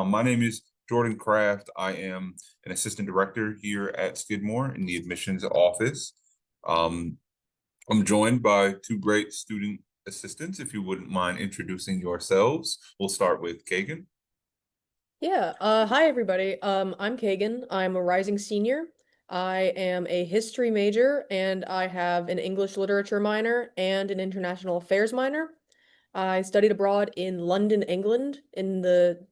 My name is Jordan Kraft. I am an assistant director here at Skidmore in the admissions office. Um, I'm joined by two great student assistants. If you wouldn't mind introducing yourselves, we'll start with Kagan. Yeah, hi everybody. I'm Kagan. I'm a rising senior. I am a history major and I have an English literature minor and an international affairs minor. I studied abroad in London, England in the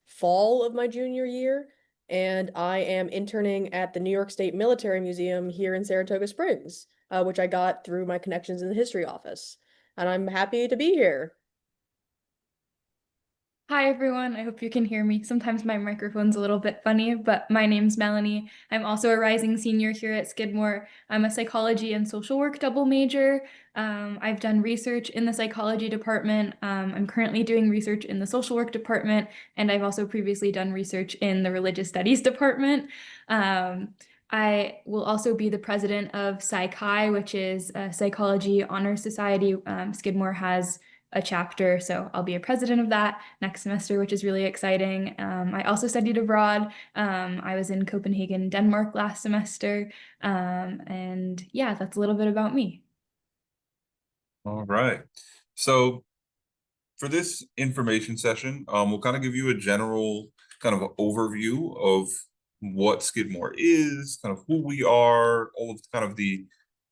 fall of my junior year, and I am interning at the New York State Military Museum here in Saratoga Springs, which I got through my connections in the history office. And I'm happy to be here. Hi everyone, I hope you can hear me. Sometimes my microphone's a little bit funny, but my name's Melanie. I'm also a rising senior here at Skidmore. I'm a psychology and social work double major. I've done research in the psychology department. I'm currently doing research in the social work department, and I've also previously done research in the religious studies department. I will also be the president of Psy-Chi, which is a psychology honor society. Skidmore has a chapter, so I'll be a president of that next semester, which is really exciting. I also studied abroad. I was in Copenhagen, Denmark last semester. And yeah, that's a little bit about me. All right. So for this information session, we'll kind of give you a general kind of overview of what Skidmore is, kind of who we are, all of kind of the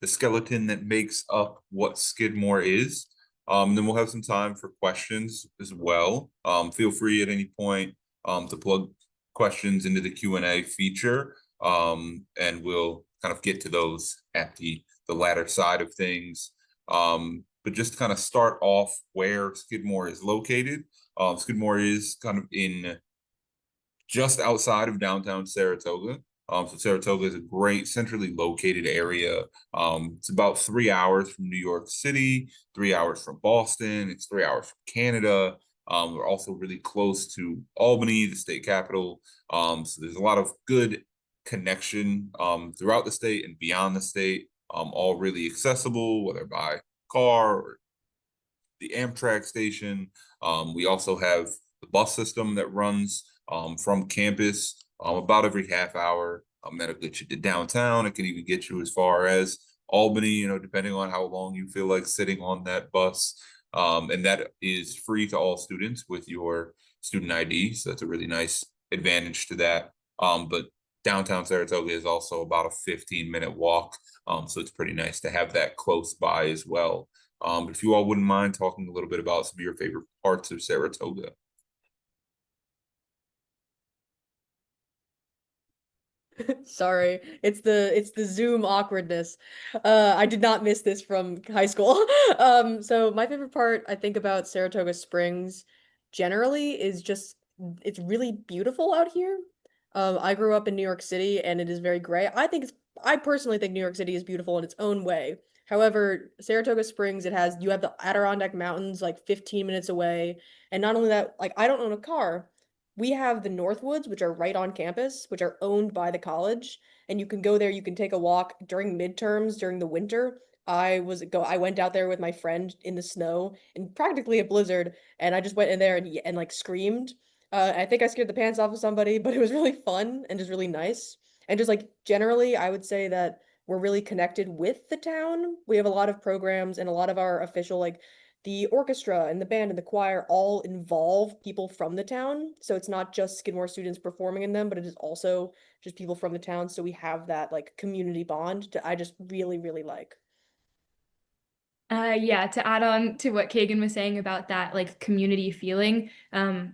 skeleton that makes up what Skidmore is. Then we'll have some time for questions as well. Feel free at any point to plug questions into the Q&A feature, and we'll kind of get to those at the latter side of things. But just to kind of start off where Skidmore is located. Skidmore is kind of in just outside of downtown Saratoga. So Saratoga is a great centrally located area. It's about 3 hours from New York City, 3 hours from Boston. It's 3 hours from Canada. We're also really close to Albany, the state capital. So there's a lot of good connection throughout the state and beyond the state, all really accessible, whether by car or the Amtrak station. We also have the bus system that runs from campus about every half hour. That'll get you to downtown. It can even get you as far as Albany, depending on how long you feel like sitting on that bus. And that is free to all students with your student ID. So that's a really nice advantage to that. But downtown Saratoga is also about a 15-minute walk. So it's pretty nice to have that close by as well. But if you all wouldn't mind talking a little bit about some of your favorite parts of Saratoga. Sorry, it's the Zoom awkwardness. I did not miss this from high school. So my favorite part I think about Saratoga Springs generally is just it's really beautiful out here. I grew up in New York City and it is very gray. I personally think New York City is beautiful in its own way. However, Saratoga Springs, you have the Adirondack Mountains like 15 minutes away. And not only that, like I don't own a car. We have the Northwoods, which are right on campus, which are owned by the college, and you can go there, you can take a walk during midterms during the winter. I went out there with my friend in the snow in practically a blizzard, and I just went in there and like screamed. I think I scared the pants off of somebody, but it was really fun and just really nice. And just like generally, I would say that we're really connected with the town. We have a lot of programs and a lot of our official like the orchestra and the band and the choir all involve people from the town. So it's not just Skidmore students performing in them, but it is also just people from the town. So we have that like community bond that I just really, really like. Yeah, to add on to what Kagan was saying about that like community feeling,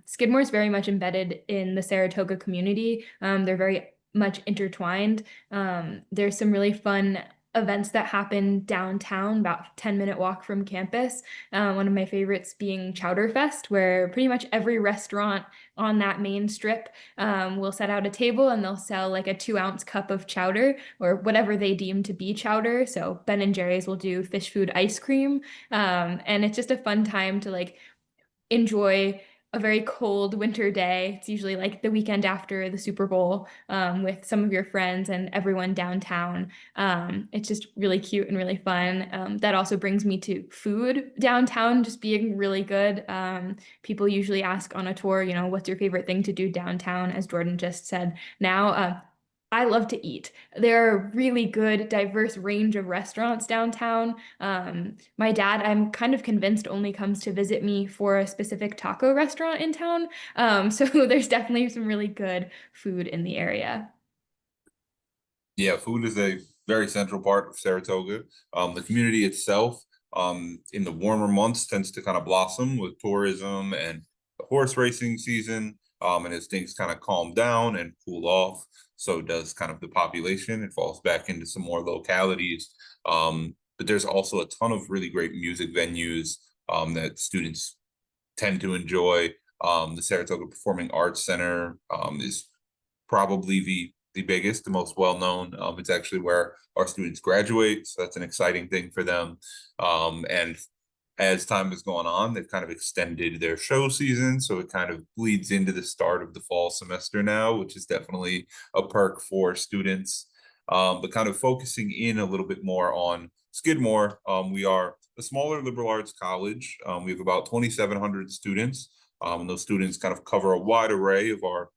Skidmore is very much embedded in the Saratoga community. They're very much intertwined. There's some really fun events that happen downtown, about 10-minute walk from campus. One of my favorites being Chowder Fest, where pretty much every restaurant on that main strip will set out a table and they'll sell like a 2-ounce cup of chowder or whatever they deem to be chowder. So Ben and Jerry's will do fish food ice cream. And it's just a fun time to like enjoy a very cold winter day. It's usually like the weekend after the Super Bowl, with some of your friends and everyone downtown. It's just really cute and really fun. That also brings me to food downtown just being really good. People usually ask on a tour, you know, what's your favorite thing to do downtown, as Jordan just said. Now, I love to eat. There are a really good, diverse range of restaurants downtown. My dad, I'm kind of convinced, only comes to visit me for a specific taco restaurant in town. So there's definitely some really good food in the area. Yeah, food is a very central part of Saratoga. The community itself, in the warmer months, tends to kind of blossom with tourism and the horse racing season. And as things kind of calm down and cool off, so does kind of the population. It falls back into some more localities. But there's also a ton of really great music venues that students tend to enjoy. The Saratoga Performing Arts Center is probably the biggest, the most well known. It's actually where our students graduate, so that's an exciting thing for them. And as time has gone on, they've kind of extended their show season, so it kind of bleeds into the start of the fall semester now, which is definitely a perk for students. But kind of focusing in a little bit more on Skidmore, we are a smaller liberal arts college. We have about 2,700 students. And those students kind of cover a wide array of our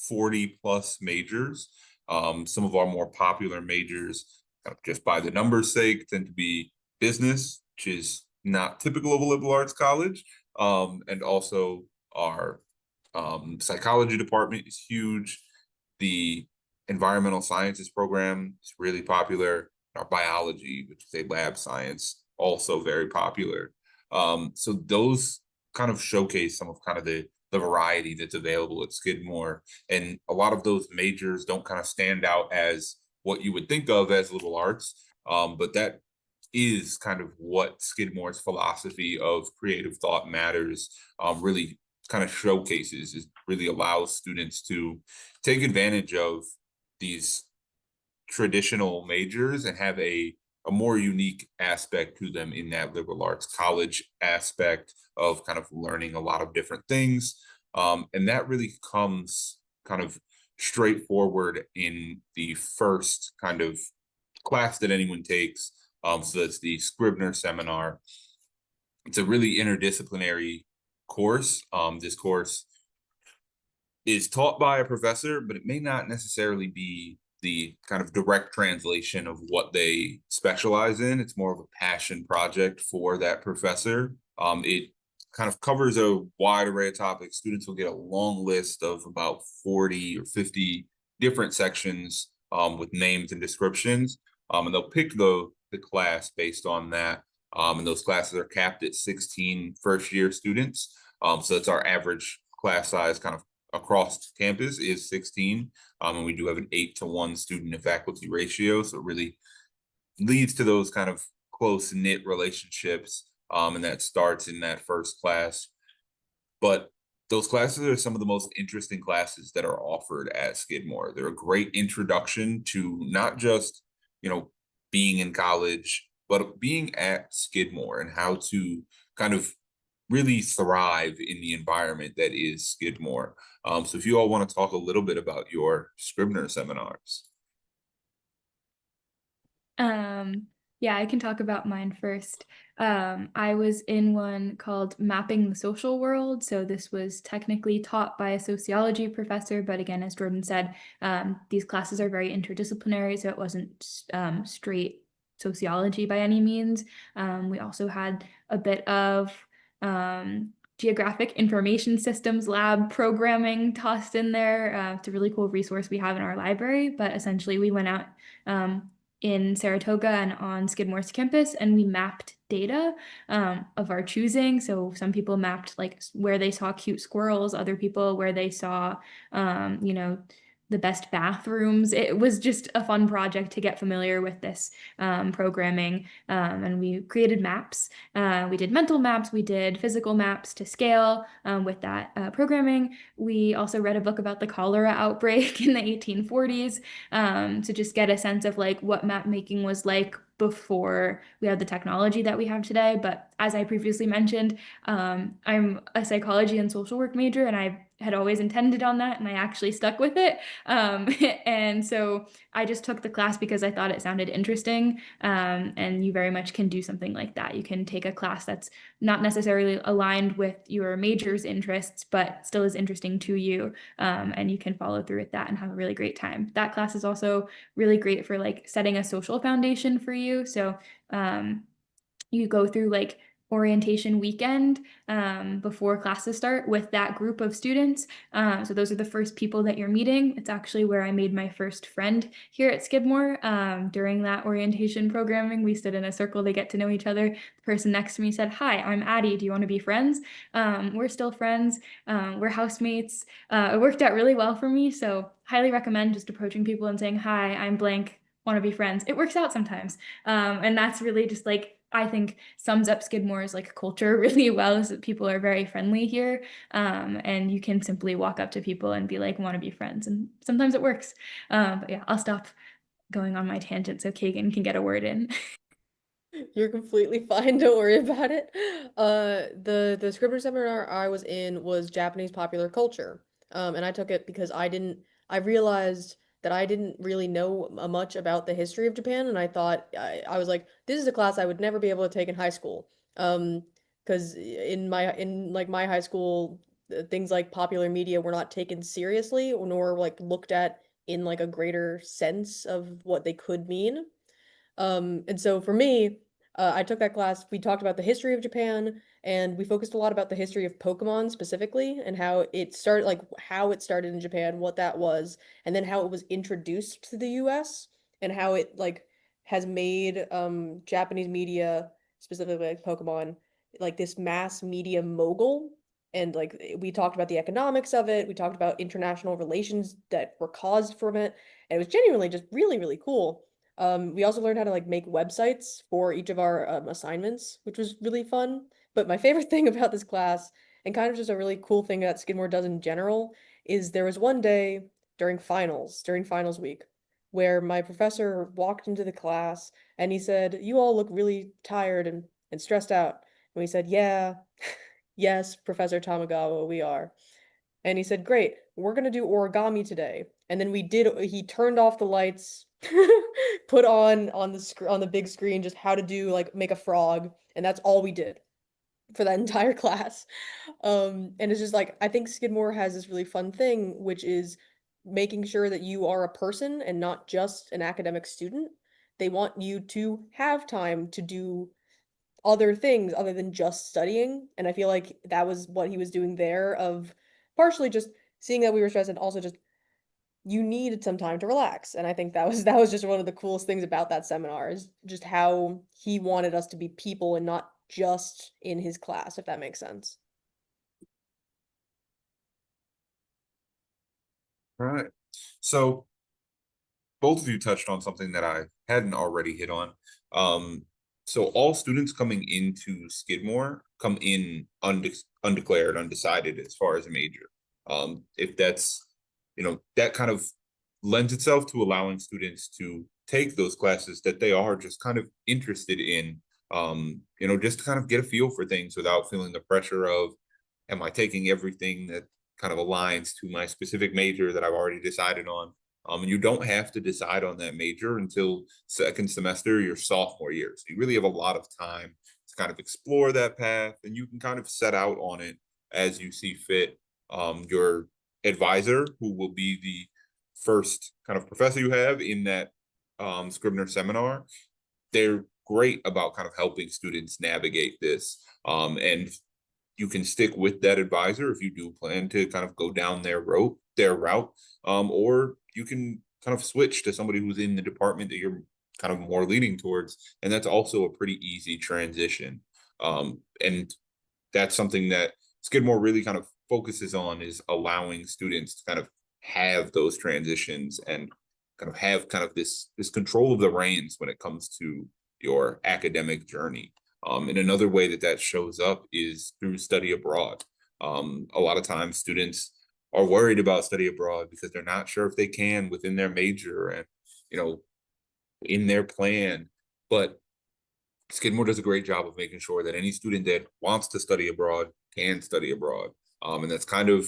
40 plus majors. Some of our more popular majors, just by the numbers sake, tend to be business, which is not typical of a liberal arts college. And also our psychology department is huge. The environmental sciences program is really popular. Our biology, which is a lab science, also very popular. So those kind of showcase some of kind of the variety that's available at Skidmore. And a lot of those majors don't kind of stand out as what you would think of as liberal arts. But that is kind of what Skidmore's philosophy of creative thought matters really kind of showcases. It really allows students to take advantage of these traditional majors and have a more unique aspect to them in that liberal arts college aspect of kind of learning a lot of different things. And that really comes kind of straightforward in the first kind of class that anyone takes. So that's the Scribner seminar. It's a really interdisciplinary course. This course is taught by a professor, but it may not necessarily be the kind of direct translation of what they specialize in. It's more of a passion project for that professor. It kind of covers a wide array of topics. Students will get a long list of about 40 or 50 different sections with names and descriptions. And they'll pick the class based on that. And those classes are capped at 16 first-year students. So that's our average class size kind of across campus is 16. And we do have an 8-to-1 student to faculty ratio. So it really leads to those kind of close-knit relationships. And that starts in that first class. But those classes are some of the most interesting classes that are offered at Skidmore. They're a great introduction to not just, you know, being in college, but being at Skidmore and how to kind of really thrive in the environment that is Skidmore. So if you all want to talk a little bit about your Scribner seminars. Um, yeah, I can talk about mine first. I was in one called Mapping the Social World. So this was technically taught by a sociology professor, but again, as Jordan said, these classes are very interdisciplinary, so it wasn't straight sociology by any means. We also had a bit of geographic information systems lab programming tossed in there. It's a really cool resource we have in our library, but essentially we went out in Saratoga and on Skidmore's campus, and we mapped data of our choosing. So some people mapped like where they saw cute squirrels, other people where they saw, you know, the best bathrooms. It was just a fun project to get familiar with this programming. And we created maps. We did mental maps, we did physical maps to scale with that programming. We also read a book about the cholera outbreak in the 1840s to just get a sense of like what map making was like before we had the technology that we have today. But as I previously mentioned, I'm a psychology and social work major, and I had always intended on that, and I actually stuck with it. And so I just took the class because I thought it sounded interesting. And you very much can do something like that. You can take a class that's not necessarily aligned with your major's interests, but still is interesting to you. And you can follow through with that and have a really great time. That class is also really great for like setting a social foundation for you. So you go through like orientation weekend before classes start with that group of students. So those are the first people that you're meeting. It's actually where I made my first friend here at Skidmore. During that orientation programming, we stood in a circle to get to know each other. The person next to me said, "Hi, I'm Addie. Do you want to be friends?" We're still friends. We're housemates. It worked out really well for me. So highly recommend just approaching people and saying, "Hi, I'm blank. Want to be friends." It works out sometimes. And that's really just like, I think sums up Skidmore's like culture really well, is that people are very friendly here. And you can simply walk up to people and be like, "Want to be friends?" And sometimes it works. But yeah, I'll stop going on my tangent so Kagan can get a word in. You're completely fine, don't worry about it. The Scribner seminar I was in was Japanese popular culture. And I took it because I realized that I didn't really know much about the history of Japan, and I thought I was like, this is a class I would never be able to take in high school. Because in like my high school, things like popular media were not taken seriously, nor like looked at in like a greater sense of what they could mean. And so for me, I took that class. We talked about the history of Japan, and we focused a lot about the history of Pokemon specifically, and how it started, like how it started in Japan, what that was, and then how it was introduced to the US, and how it like has made Japanese media, specifically like Pokemon, like this mass media mogul. And like we talked about the economics of it, we talked about international relations that were caused from it, and it was genuinely just really, really cool. We also learned how to like make websites for each of our assignments, which was really fun. But my favorite thing about this class, and kind of just a really cool thing that Skidmore does in general, is there was one day during finals week, where my professor walked into the class and he said, "You all look really tired and stressed out." And we said, "Yeah, yes, Professor Tamagawa, we are." And he said, "Great, we're gonna do origami today." And then he turned off the lights, put on on the big screen just how to do like make a frog, and that's all we did for that entire class. And it's just like I think Skidmore has this really fun thing, which is making sure that you are a person and not just an academic student. They want you to have time to do other things other than just studying. And I feel like that was what he was doing there, of partially just seeing that we were stressed, and also just you needed some time to relax. And I think that was just one of the coolest things about that seminar, is just how he wanted us to be people and not just in his class, if that makes sense. All right. So both of you touched on something that I hadn't already hit on. So all students coming into Skidmore come in undeclared, undecided as far as a major. If that's, that kind of lends itself to allowing students to take those classes that they are just kind of interested in, just to kind of get a feel for things without feeling the pressure of, am I taking everything that kind of aligns to my specific major that I've already decided on? And you don't have to decide on that major until second semester, your sophomore year. So you really have a lot of time to kind of explore that path, and you can kind of set out on it as you see fit. Your advisor, who will be the first kind of professor you have in that Scribner seminar, they're great about kind of helping students navigate this. And you can stick with that advisor if you do plan to kind of go down their route, or you can kind of switch to somebody who's in the department that you're kind of more leaning towards, and that's also a pretty easy transition. And that's something that Skidmore really kind of focuses on, is allowing students to kind of have those transitions and kind of have kind of this control of the reins when it comes to your academic journey. And another way that that shows up is through study abroad. A lot of times students are worried about study abroad because they're not sure if they can within their major, and, in their plan, But Skidmore does a great job of making sure that any student that wants to study abroad can study abroad. And that's kind of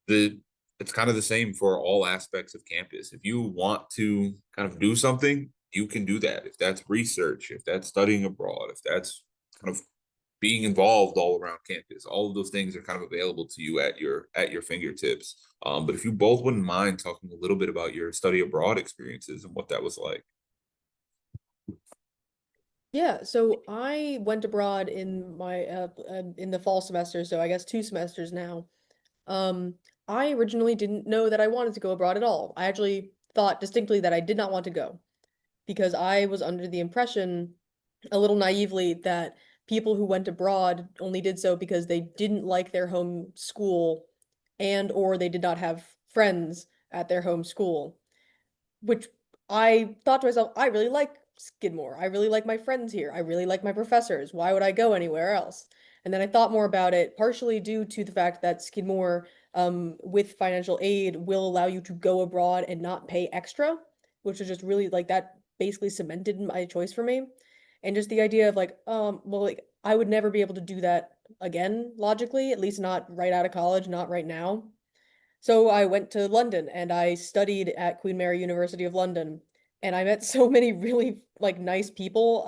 the it's kind of the same for all aspects of campus. If you want to kind of do something, you can do that. If that's research, if that's studying abroad, if that's kind of being involved all around campus, all of those things are kind of available to you at your fingertips. But if you both wouldn't mind talking a little bit about your study abroad experiences and what that was like. Yeah, so I went abroad in my in the fall semester, so I guess 2 semesters now. Um, I originally didn't know that I wanted to go abroad at all. I actually thought distinctly that I did not want to go because I was under the impression, a little naively, that people who went abroad only did so because they didn't like their home school and or they did not have friends at their home school, which I thought to myself, I really like Skidmore. I really like my friends here. I really like my professors. Why would I go anywhere else? And then I thought more about it, partially due to the fact that Skidmore, with financial aid, will allow you to go abroad and not pay extra, which is just really like that basically cemented my choice for me. And just the idea of like, well, like I would never be able to do that again, logically, at least not right out of college, not right now. So I went to London and I studied at Queen Mary University of London, and I met so many really like nice people.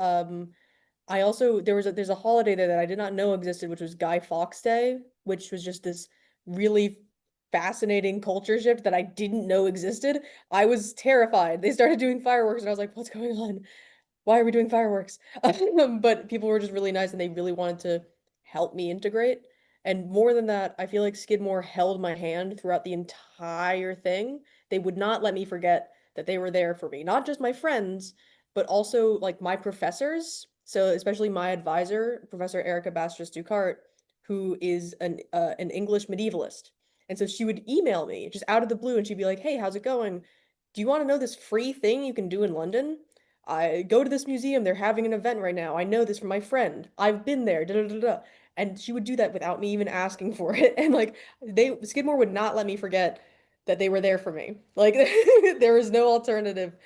I also there's a holiday there that I did not know existed, which was Guy Fawkes Day, which was just this really fascinating culture shift that I didn't know existed. I was terrified. They started doing fireworks and I was like, what's going on? Why are we doing fireworks? But people were just really nice and they really wanted to help me integrate. And more than that, I feel like Skidmore held my hand throughout the entire thing. They would not let me forget that they were there for me, not just my friends, but also like my professors. So especially my advisor, Professor Erica Bastress Ducart, who is an English medievalist. And so she would email me just out of the blue and she'd be like, "Hey, how's it going? Do you want to know this free thing you can do in London? I go to this museum. They're having an event right now. I know this from my friend. I've been there. Da da da da." And she would do that without me even asking for it. And like Skidmore would not let me forget that they were there for me. Like there was no alternative.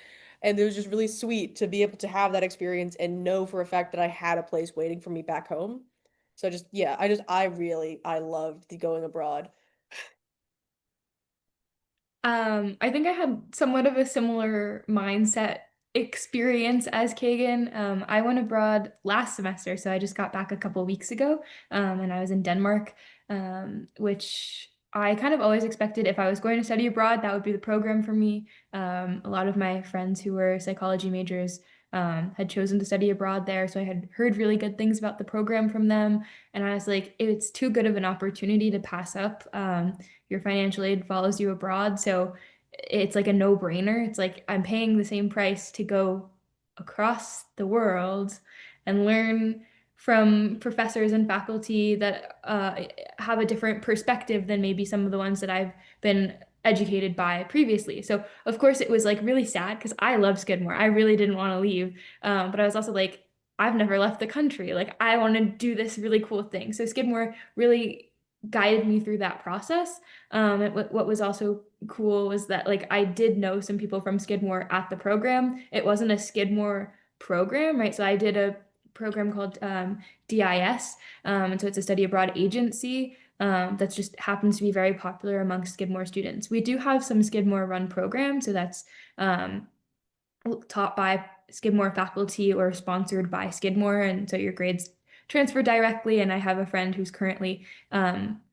And it was just really sweet to be able to have that experience and know for a fact that I had a place waiting for me back home. So just yeah, I loved the going abroad. I think I had somewhat of a similar mindset experience as Kagan. I went abroad last semester, so I just got back a couple weeks ago, and I was in Denmark, which I kind of always expected if I was going to study abroad, that would be the program for me. A lot of my friends who were psychology majors had chosen to study abroad there, so I had heard really good things about the program from them, and I was like, it's too good of an opportunity to pass up. Your financial aid follows you abroad. So it's like a no-brainer. It's like I'm paying the same price to go across the world and learn from professors and faculty that have a different perspective than maybe some of the ones that I've been educated by previously. So of course it was like really sad because I love Skidmore. I really didn't want to leave, but I was also like, I've never left the country. Like I want to do this really cool thing. So Skidmore really guided me through that process. What was also cool was that like I did know some people from Skidmore at the program. It wasn't a Skidmore program, right? So I did a program called DIS, and so it's a study abroad agency that just happens to be very popular amongst Skidmore students. We do have some Skidmore run programs, so that's taught by Skidmore faculty or sponsored by Skidmore, and so your grades transfer directly. And I have a friend who's currently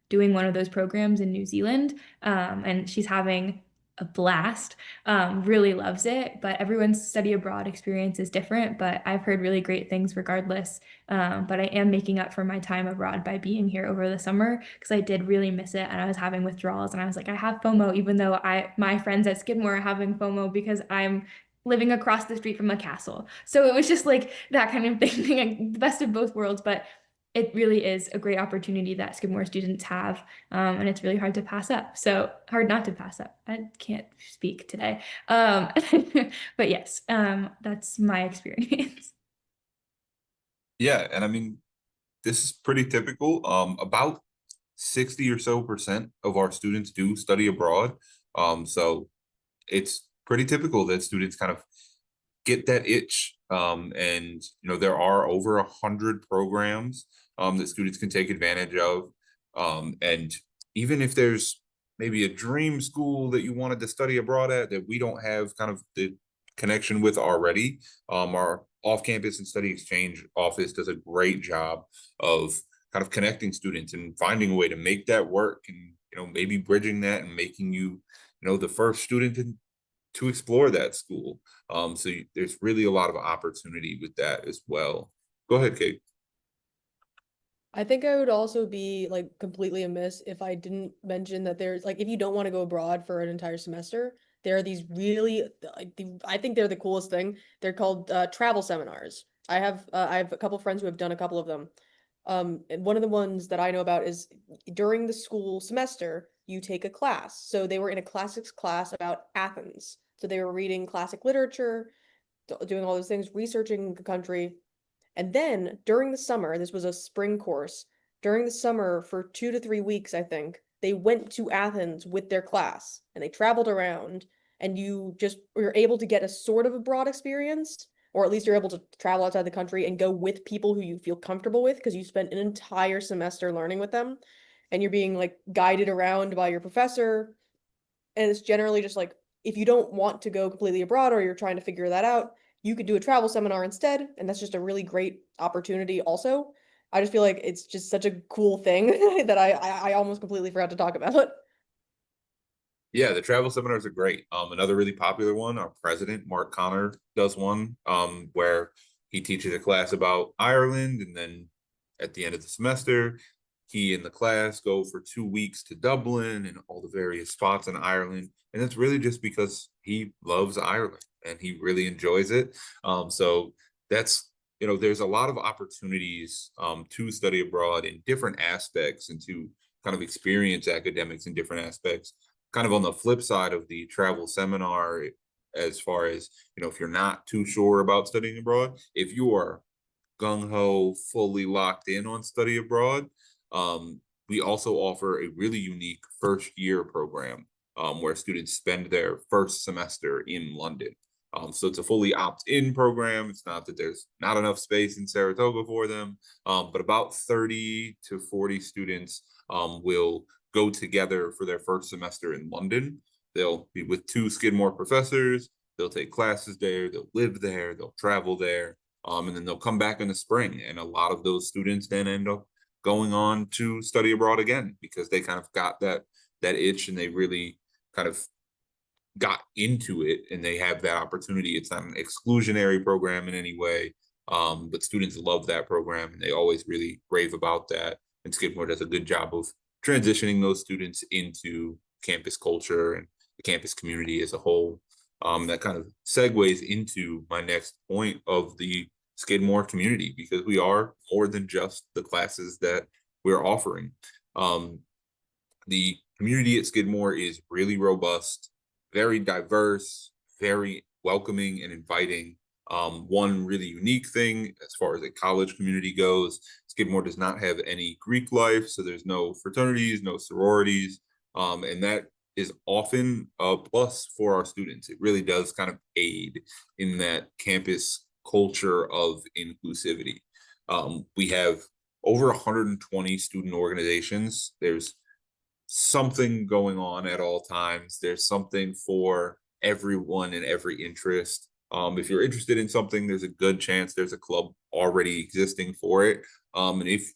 doing one of those programs in New Zealand, and she's having a blast. Really loves it, but everyone's study abroad experience is different. But I've heard really great things regardless. But I am making up for my time abroad by being here over the summer because I did really miss it, and I was having withdrawals, and I was like, I have FOMO, even though my friends at Skidmore are having FOMO because I'm living across the street from a castle. So it was just like that kind of thing, like the best of both worlds. But it really is a great opportunity that Skidmore students have, and it's really hard to pass up. So hard not to pass up. I can't speak today, but yes, that's my experience. Yeah, and I mean, this is pretty typical. About 60 or so percent of our students do study abroad. So it's pretty typical that students kind of get that itch And there are over 100 programs that students can take advantage of. And even if there's maybe a dream school that you wanted to study abroad at that we don't have kind of the connection with already, our off-campus and study exchange office does a great job of kind of connecting students and finding a way to make that work, and maybe bridging that and making you the first student to explore that school. So there's really a lot of opportunity with that as well. Go ahead, Kate. I think I would also be like completely amiss if I didn't mention that there's like if you don't want to go abroad for an entire semester, there are these really I think they're the coolest thing. They're called travel seminars. I have a couple friends who have done a couple of them. And one of the ones that I know about is during the school semester, you take a class. So they were in a classics class about Athens. So they were reading classic literature, doing all those things, researching the country. And then during the summer, this was a spring course. During the summer, for 2 to 3 weeks, I think, they went to Athens with their class and they traveled around, and you just were able to get a sort of a broad experience, or at least you're able to travel outside the country and go with people who you feel comfortable with because you spent an entire semester learning with them, and you're being like guided around by your professor. And it's generally just like if you don't want to go completely abroad or you're trying to figure that out, you could do a travel seminar instead, and that's just a really great opportunity also. I just feel like it's just such a cool thing that I almost completely forgot to talk about. Yeah, the travel seminars are great. Another really popular one, our president, Mark Connor, does one where he teaches a class about Ireland, and then at the end of the semester, he and the class go for 2 weeks to Dublin and all the various spots in Ireland. And it's really just because he loves Ireland and he really enjoys it. So that's, there's a lot of opportunities to study abroad in different aspects and to kind of experience academics in different aspects. Kind of on the flip side of the travel seminar, as far as, if you're not too sure about studying abroad, if you are gung ho, fully locked in on study abroad, um, we also offer a really unique first year program where students spend their first semester in London. So it's a fully opt-in program. It's not that there's not enough space in Saratoga for them, but about 30 to 40 students will go together for their first semester in London. They'll be with two Skidmore professors. They'll take classes there. They'll live there. They'll travel there. And then they'll come back in the spring. And a lot of those students then end up going on to study abroad again because they kind of got that itch, and they really kind of got into it, and they have that opportunity. It's not an exclusionary program in any way, but students love that program and they always really rave about that. And Skidmore does a good job of transitioning those students into campus culture and the campus community as a whole. That kind of segues into my next point of the Skidmore community, because we are more than just the classes that we're offering. The community at Skidmore is really robust, very diverse, very welcoming and inviting. One really unique thing as far as a college community goes, Skidmore does not have any Greek life, so there's no fraternities, no sororities, and that is often a plus for our students. It really does kind of aid in that campus culture of inclusivity. We have over 120 student organizations. There's something going on at all times. There's something for everyone in every interest. If you're interested in something, there's a good chance there's a club already existing for it. And if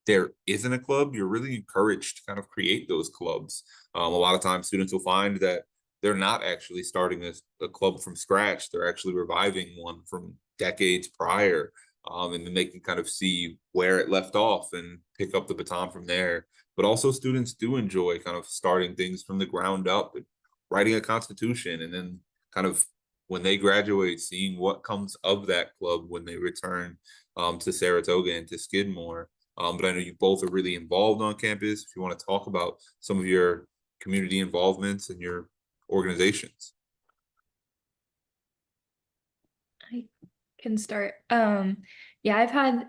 there isn't a club, you're really encouraged to kind of create those clubs. A lot of times students will find that they're not actually starting a club from scratch. They're actually reviving one from decades prior. And then they can kind of see where it left off and pick up the baton from there. But also students do enjoy kind of starting things from the ground up and writing a constitution, and then kind of when they graduate, seeing what comes of that club when they return to Saratoga and to Skidmore. But I know you both are really involved on campus. If you want to talk about some of your community involvements and your organizations. I can start. Yeah, I've had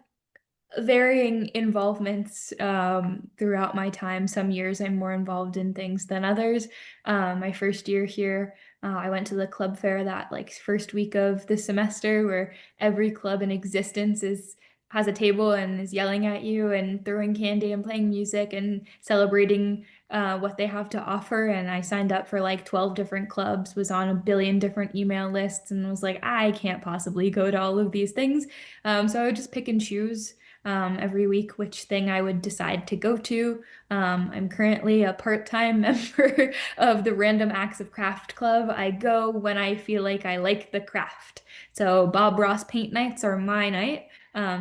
Varying involvements throughout my time. Some years I'm more involved in things than others. My first year here, I went to the club fair that like first week of the semester where every club in existence is has a table and is yelling at you and throwing candy and playing music and celebrating what they have to offer. And I signed up for like 12 different clubs, was on a billion different email lists, and was like, I can't possibly go to all of these things. So I would just pick and choose every week which thing I would decide to go to. I'm currently a part-time member of the Random Acts of Craft Club. I go when I feel like I like the craft. So Bob Ross paint nights are my night.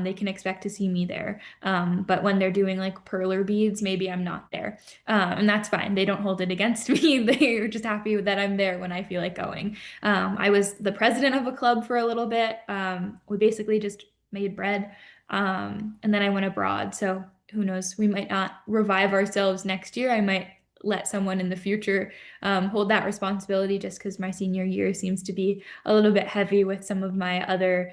They can expect to see me there. But when they're doing like perler beads, maybe I'm not there. And that's fine. They don't hold it against me. They're just happy that I'm there when I feel like going. I was the president of a club for a little bit. We basically just made bread. And then I went abroad. So who knows? We might not revive ourselves next year. I might let someone in the future hold that responsibility just because my senior year seems to be a little bit heavy with some of my other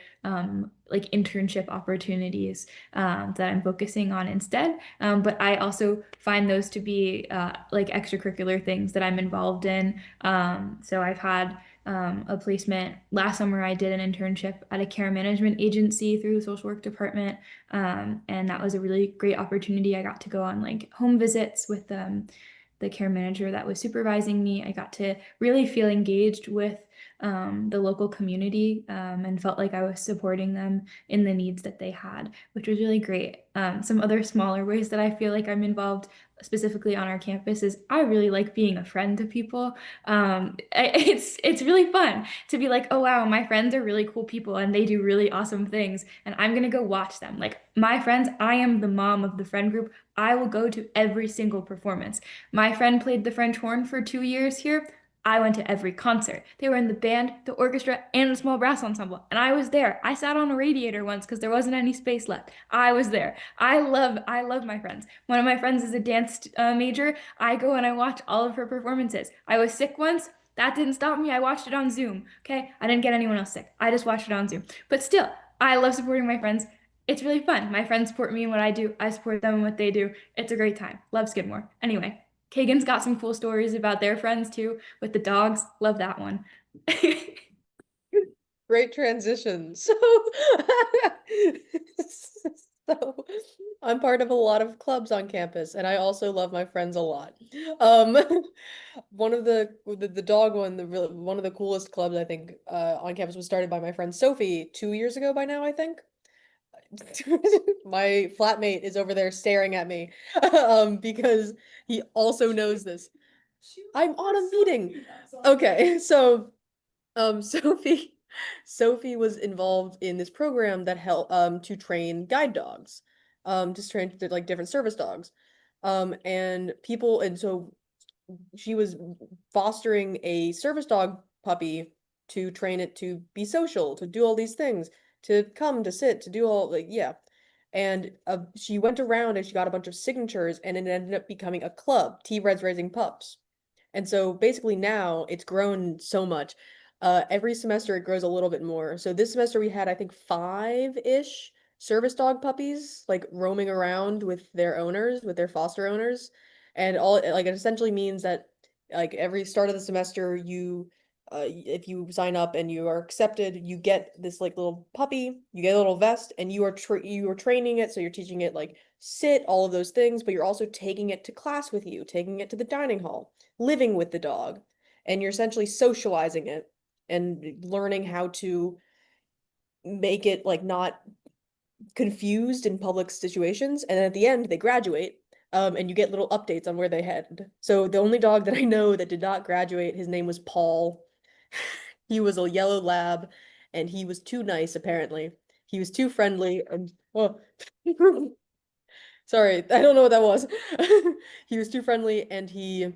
like internship opportunities that I'm focusing on instead. But I also find those to be like extracurricular things that I'm involved in. So I've had a placement. Last summer, I did an internship at a care management agency through the social work department. And that was a really great opportunity. I got to go on like home visits with the care manager that was supervising me. I got to really feel engaged with the local community and felt like I was supporting them in the needs that they had, which was really great. Some other smaller ways that I feel like I'm involved specifically on our campus is I really like being a friend to people. It's really fun to be like, oh wow, my friends are really cool people and they do really awesome things, and I'm gonna go watch them. Like my friends, I am the mom of the friend group. I will go to every single performance. My friend played the French horn for 2 years here. I went to every concert. They were in the band, the orchestra, and the small brass ensemble, and I was there. I sat on a radiator once because there wasn't any space left. I was there. I love my friends. One of my friends is a dance major. I go and I watch all of her performances. I was sick once. That didn't stop me. I watched it on Zoom. Okay, I didn't get anyone else sick. I just watched it on Zoom. But still, I love supporting my friends. It's really fun. My friends support me in what I do. I support them in what they do. It's a great time. Love Skidmore. Anyway, Kagan's got some cool stories about their friends too, with the dogs. Love that one. Great transition. So I'm part of a lot of clubs on campus, and I also love my friends a lot. Um, one of the dog one, one of the coolest clubs I think on campus was started by my friend Sophie 2 years ago by now, I think. My flatmate is over there staring at me because he also knows this. I'm on a meeting. Okay, so Sophie Sophie was involved in this program that helped to train guide dogs. To train like different service dogs. And so she was fostering a service dog puppy to train it to be social, to do all these things, to come, to sit, to do all like yeah. And she went around and she got a bunch of signatures, and it ended up becoming a club, T-Reds Raising Pups. And so basically now it's grown so much. Every semester it grows a little bit more. So this semester we had, I think, five-ish service dog puppies like roaming around with their owners, with their foster owners. And all like it essentially means that like every start of the semester you if you sign up and you are accepted, you get this like little puppy, you get a little vest, and you are training it, so you're teaching it like sit, all of those things, but you're also taking it to class with you, taking it to the dining hall, living with the dog, and you're essentially socializing it and learning how to make it like not confused in public situations. And then at the end, they graduate, and you get little updates on where they head. So the only dog that I know that did not graduate, his name was Paul. He was a yellow lab, and he was too nice, apparently. He was too friendly, and oh, sorry, I don't know what that was. He was too friendly, and he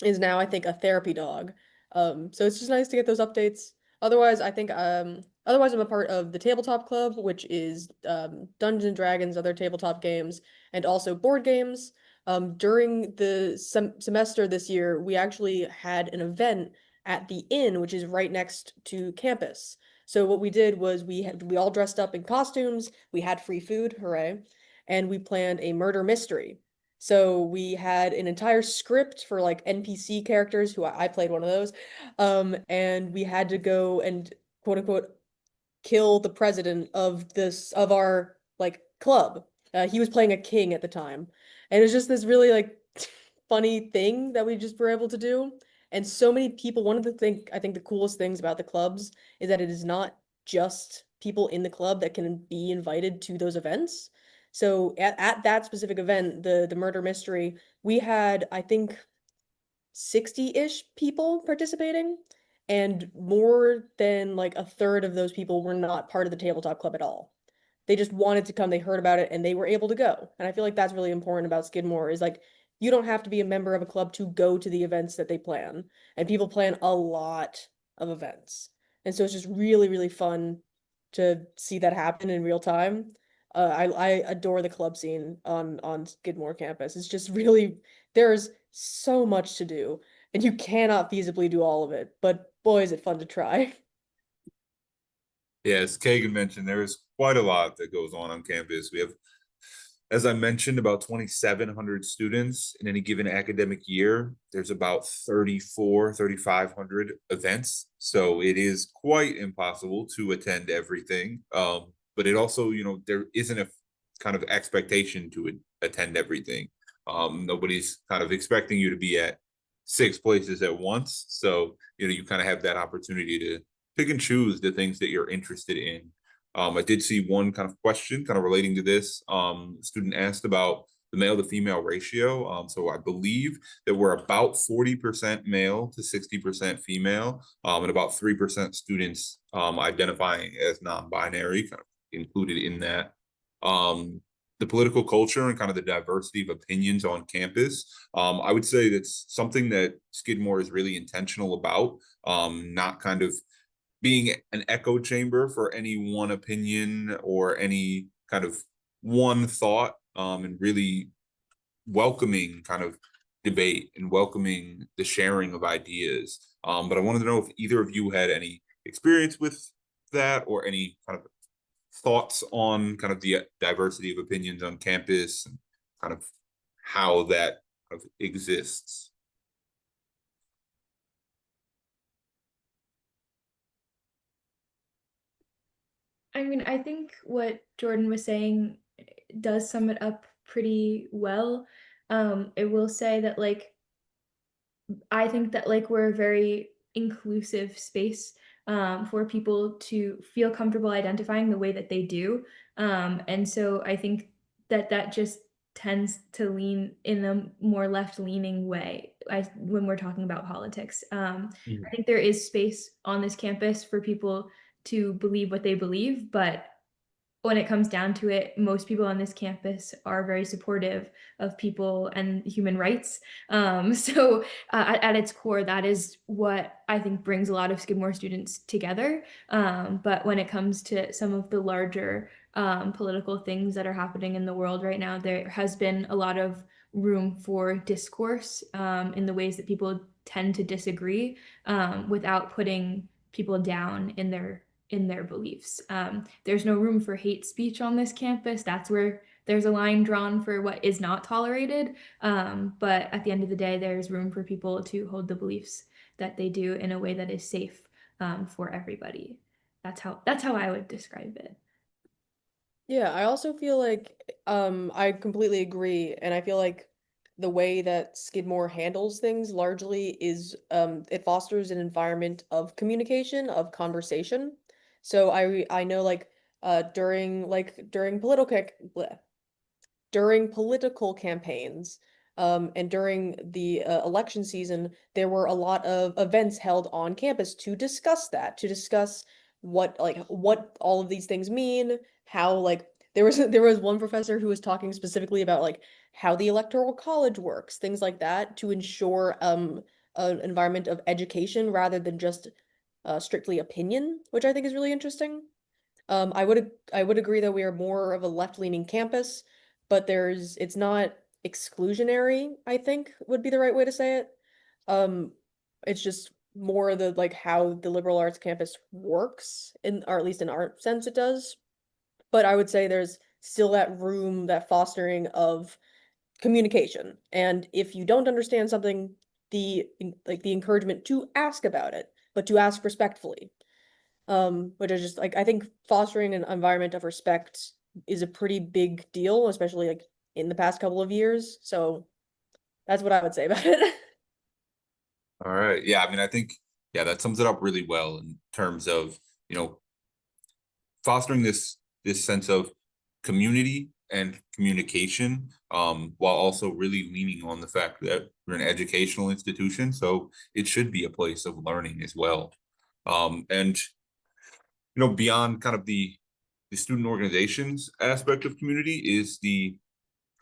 is now, I think, a therapy dog. So it's just nice to get those updates. Otherwise, I think otherwise I'm a part of the tabletop club, which is Dungeons and Dragons, other tabletop games, and also board games. During the semester this year, we actually had an event at the inn, which is right next to campus. So what we did was we all dressed up in costumes, we had free food, hooray, and we planned a murder mystery. So we had an entire script for like NPC characters who I played one of those. And we had to go and quote unquote kill the president of our like club. He was playing a king at the time. And it was just this really like funny thing that we just were able to do. And so many people, one of the thing I think the coolest things about the clubs is that it is not just people in the club that can be invited to those events. So at that specific event, the murder mystery, we had I think 60-ish people participating, and more than like a third of those people were not part of the tabletop club at all. They just wanted to come, they heard about it, and they were able to go. And I feel like that's really important about Skidmore is like you don't have to be a member of a club to go to the events that they plan. And people plan a lot of events. And so it's just really, really fun to see that happen in real time. I adore the club scene on Skidmore campus. It's just really there's so much to do, and you cannot feasibly do all of it, but boy, is it fun to try. Yeah, as Kagan mentioned, there is quite a lot that goes on campus. We have, as I mentioned, about 2,700 students in any given academic year. There's about 3,500 events. So it is quite impossible to attend everything. But it also, there isn't a kind of expectation to attend everything. Nobody's kind of expecting you to be at 6 places at once. So, you kind of have that opportunity to pick and choose the things that you're interested in. I did see one kind of question kind of relating to this. Student asked about the male to female ratio. So I believe that we're about 40% male to 60% female, and about 3% students identifying as non-binary, kind of included in that. The political culture and kind of the diversity of opinions on campus. I would say that's something that Skidmore is really intentional about, not kind of being an echo chamber for any one opinion or any kind of one thought, and really welcoming kind of debate and welcoming the sharing of ideas. But I wanted to know if either of you had any experience with that or any kind of thoughts on kind of the diversity of opinions on campus and kind of how that kind of exists. I mean, I think what Jordan was saying does sum it up pretty well. I will say that I think that we're a very inclusive space for people to feel comfortable identifying the way that they do. And so I think that that just tends to lean in a more left-leaning way when we're talking about politics. I think there is space on this campus for people to believe what they believe, but when it comes down to it, most people on this campus are very supportive of people and human rights. At its core, that is what I think brings a lot of Skidmore students together. But when it comes to some of the larger political things that are happening in the world right now, there has been a lot of room for discourse in the ways that people tend to disagree without putting people down in their beliefs. There's no room for hate speech on this campus. That's where there's a line drawn for what is not tolerated. But at the end of the day, there's room for people to hold the beliefs that they do in a way that is safe for everybody. That's how I would describe it. Yeah, I also feel like I completely agree, and I feel like the way that Skidmore handles things largely is it fosters an environment of communication, of conversation. So I know like during political campaigns, and during the election season, there were a lot of events held on campus to discuss that, to discuss what all of these things mean, how like there was one professor who was talking specifically about like how the electoral college works, things like that, to ensure an environment of education rather than just strictly opinion, which I think is really interesting. I would agree that we are more of a left-leaning campus, but it's not exclusionary, I think would be the right way to say it. Um, it's just more the like how the liberal arts campus works in, or at least in our sense it does. But I would say there's still that room, that fostering of communication. And if you don't understand something, like the encouragement to ask about it, but to ask respectfully. Which is just like I think fostering an environment of respect is a pretty big deal, especially like in the past couple of years. So that's what I would say about it. All right. Yeah, I mean, I think yeah, that sums it up really well in terms of, you know, fostering this sense of community and communication, while also really leaning on the fact that we're an educational institution, so it should be a place of learning as well. And you know, beyond kind of the student organizations aspect of community is the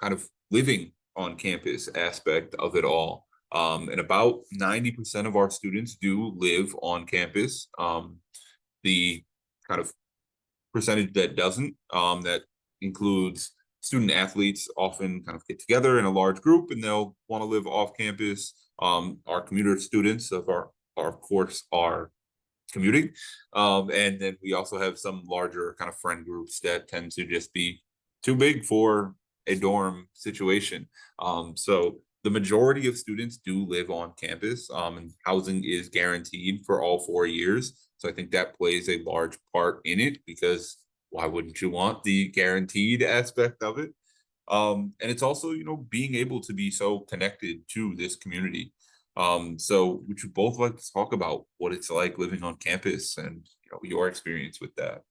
kind of living on campus aspect of it all. And about 90% of our students do live on campus. The kind of percentage that doesn't, that includes student athletes often kind of get together in a large group and they'll want to live off campus. Our commuter students of course are commuting. And then we also have some larger kind of friend groups that tend to just be too big for a dorm situation. So the majority of students do live on campus, and housing is guaranteed for all 4 years. So I think that plays a large part in it because why wouldn't you want the guaranteed aspect of it? And it's also, you know, being able to be so connected to this community. So would you both like to talk about what it's like living on campus and you know your experience with that?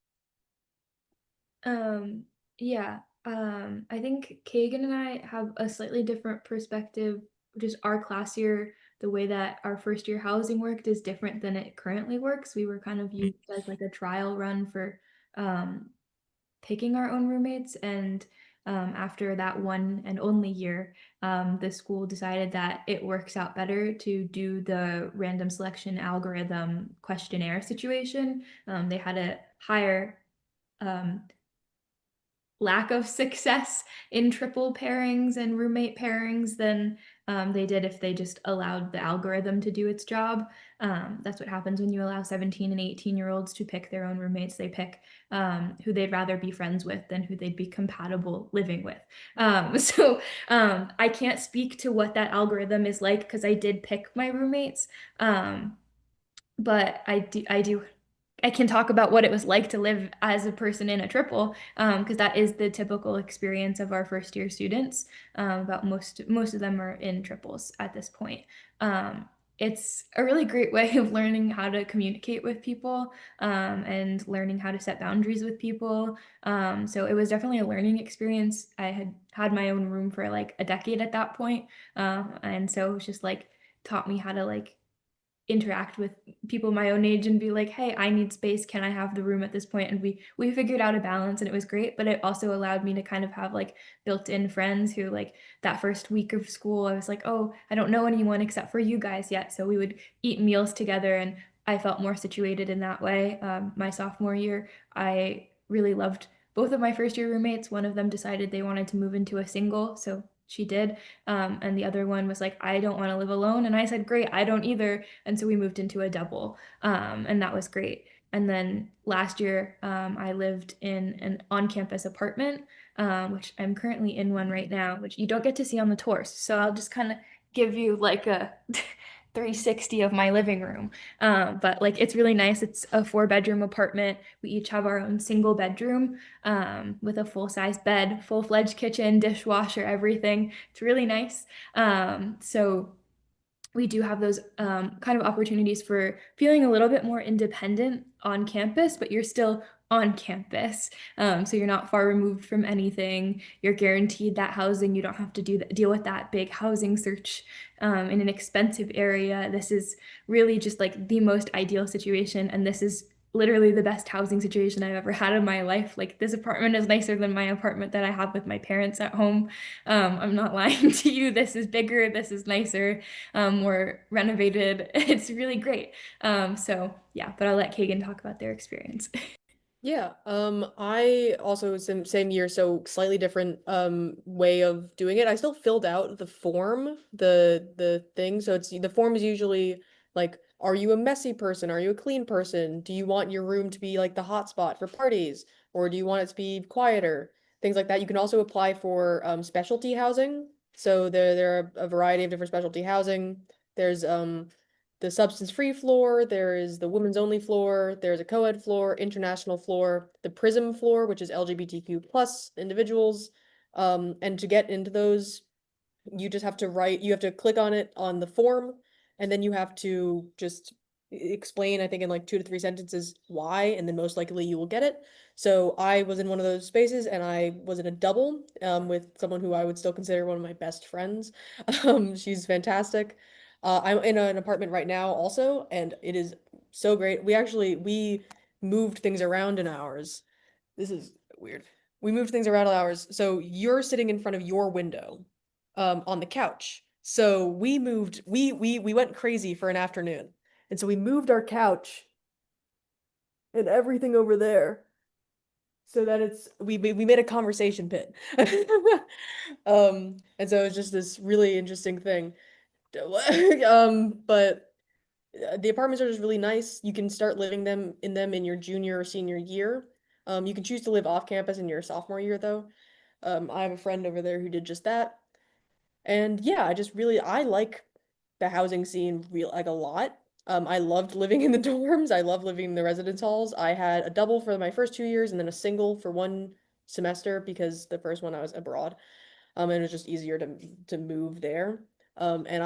Um, yeah. I think Kagan and I have a slightly different perspective. Just our class year, the way that our first year housing worked is different than it currently works. We were kind of used as like a trial run for um, picking our own roommates. And after that one and only year, the school decided that it works out better to do the random selection algorithm questionnaire situation. They had a higher um, lack of success in triple pairings and roommate pairings than they did if they just allowed the algorithm to do its job. That's what happens when you allow 17 and 18-year-olds to pick their own roommates. They pick who they'd rather be friends with than who they'd be compatible living with. I can't speak to what that algorithm is like because I did pick my roommates. But I can talk about what it was like to live as a person in a triple, because that is the typical experience of our first year students. About most of them are in triples at this point. It's a really great way of learning how to communicate with people, and learning how to set boundaries with people. So it was definitely a learning experience. I had my own room for like a decade at that point, and so it was just like taught me how to like interact with people my own age and be like, hey, I need space, can I have the room at this point? And we figured out a balance and it was great, but it also allowed me to kind of have like built-in friends who like that first week of school I was like, oh, I don't know anyone except for you guys yet, so we would eat meals together and I felt more situated in that way. My sophomore year I really loved both of my first year roommates. One of them decided they wanted to move into a single, so she did. And the other one was like, I don't want to live alone. And I said, great, I don't either. And so we moved into a double, and that was great. And then last year, I lived in an on campus apartment, which I'm currently in one right now, which you don't get to see on the tours. So I'll just kind of give you like a 360 of my living room. But like it's really nice. It's a 4-bedroom apartment. We each have our own single bedroom, with a full-size bed, full-fledged kitchen, dishwasher, everything. It's really nice. So we do have those kind of opportunities for feeling a little bit more independent on campus, but you're still on campus. So you're not far removed from anything. You're guaranteed that housing. You don't have to deal with that big housing search in an expensive area. This is really just like the most ideal situation. And this is literally the best housing situation I've ever had in my life. Like this apartment is nicer than my apartment that I have with my parents at home. I'm not lying to you. This is bigger. This is nicer, more renovated. It's really great. So yeah, but I'll let Kagan talk about their experience. Yeah, I also same year, so slightly different way of doing it. I still filled out the form, the thing. So it's the form is usually Like, are you a messy person? Are you a clean person? Do you want your room to be like the hotspot for parties? Or do you want it to be quieter? Things like that. You can also apply for specialty housing. So there are a variety of different specialty housing. There's the substance-free floor, there is the women's only floor, there's a co-ed floor, international floor, the PRISM floor, which is LGBTQ plus individuals. And to get into those, you just have to you have to click on it on the form, and then you have to just explain, I think in like 2 to 3 sentences, why, and then most likely you will get it. So I was in one of those spaces, and I was in a double with someone who I would still consider one of my best friends. She's fantastic. I'm in an apartment right now also, and it is so great. We moved things around in ours. This is weird. We moved things around in ours. So you're sitting in front of your window on the couch. So we went crazy for an afternoon. And so we moved our couch and everything over there so that we made a conversation pit. And so it's just this really interesting thing. But the apartments are just really nice. You can start living in them in your junior or senior year. You can choose to live off campus in your sophomore year though. I have a friend over there who did just that. And yeah, I like the housing scene real like a lot. I loved living in the dorms. I love living in the residence halls. I had a double for my first 2 years and then a single for one semester because the first one I was abroad. And it was just easier to move there. And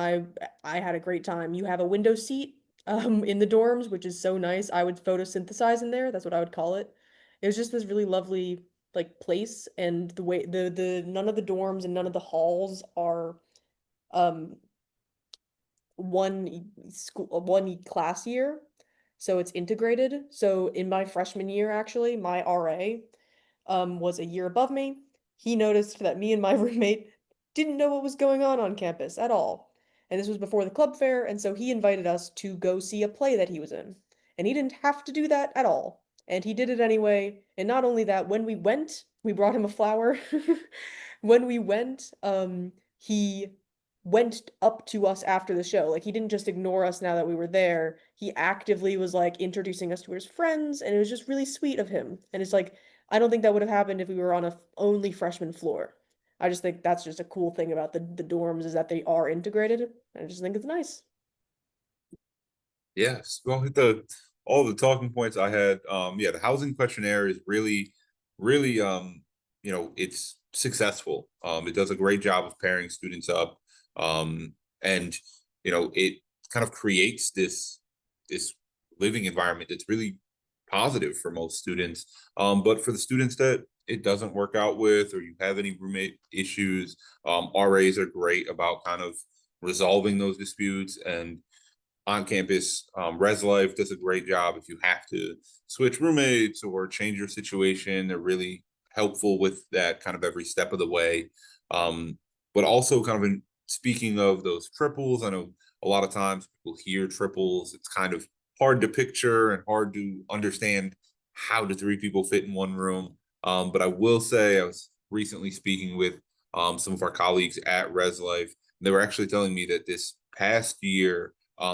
I had a great time. You have a window seat in the dorms, which is so nice. I would photosynthesize in there. That's what I would call it. It was just this really lovely like place, and the way the none of the dorms and none of the halls are um one class year, so it's integrated. So in my freshman year, actually, my RA was a year above me. He noticed that me and my roommate didn't know what was going on campus at all. And this was before the club fair, and so he invited us to go see a play that he was in. And he didn't have to do that at all. And he did it anyway. And not only that, when we went, we brought him a flower. When we went, he went up to us after the show. Like he didn't just ignore us now that we were there. He actively was like introducing us to his friends, and it was just really sweet of him. And it's like I don't think that would have happened if we were on a only freshman floor. I just think that's just a cool thing about the dorms is that they are integrated. I just think it's nice. Yes, well, hit the all the talking points I had. Yeah, the housing questionnaire is really, it's successful. It does a great job of pairing students up, and it kind of creates this living environment that's really positive for most students. But for the students that it doesn't work out with, or you have any roommate issues, RAs are great about kind of resolving those disputes. And on campus, Res Life does a great job if you have to switch roommates or change your situation. They're really helpful with that kind of every step of the way. But also kind of speaking of those triples, I know a lot of times people hear triples. It's kind of hard to picture and hard to understand how do three people fit in one room. But I will say I was recently speaking with some of our colleagues at Res Life. And they were actually telling me that this past year,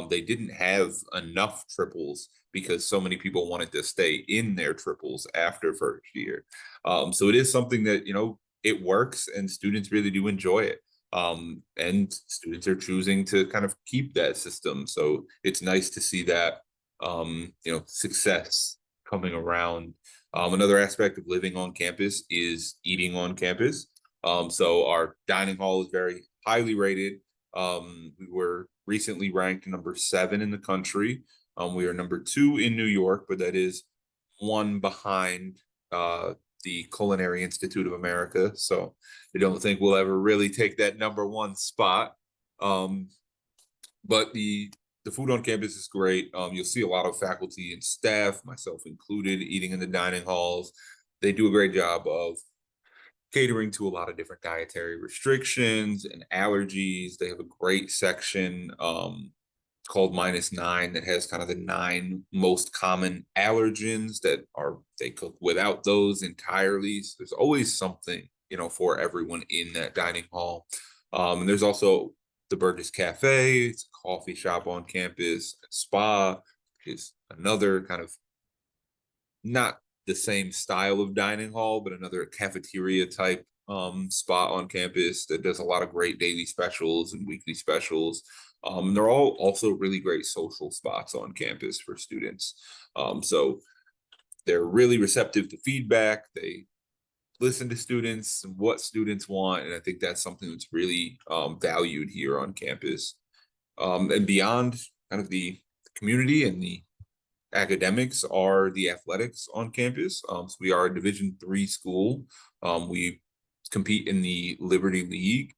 they didn't have enough triples because so many people wanted to stay in their triples after first year. So it is something that, it works and students really do enjoy it. And students are choosing to kind of keep that system. So it's nice to see that, success coming around. Another aspect of living on campus is eating on campus. So our dining hall is very highly rated. We were recently ranked number 7 in the country. We are number 2 in New York, but that is one behind the Culinary Institute of America. So I don't think we'll ever really take that number 1 spot. But the food on campus is great. You'll see a lot of faculty and staff, myself included, eating in the dining halls. They do a great job of catering to a lot of different dietary restrictions and allergies. They have a great section called -9 that has kind of the 9 most common allergens that they cook without those entirely. So there's always something, for everyone in that dining hall. And there's also the Burgess Cafe, it's a coffee shop on campus, a spa, which is another kind of not the same style of dining hall, but another cafeteria type spot on campus that does a lot of great daily specials and weekly specials. They're all also really great social spots on campus for students. So they're really receptive to feedback. They listen to students and what students want, and I think that's something that's really valued here on campus. And beyond kind of the community and the academics are the athletics on campus. So we are a Division III school. We compete in the Liberty League,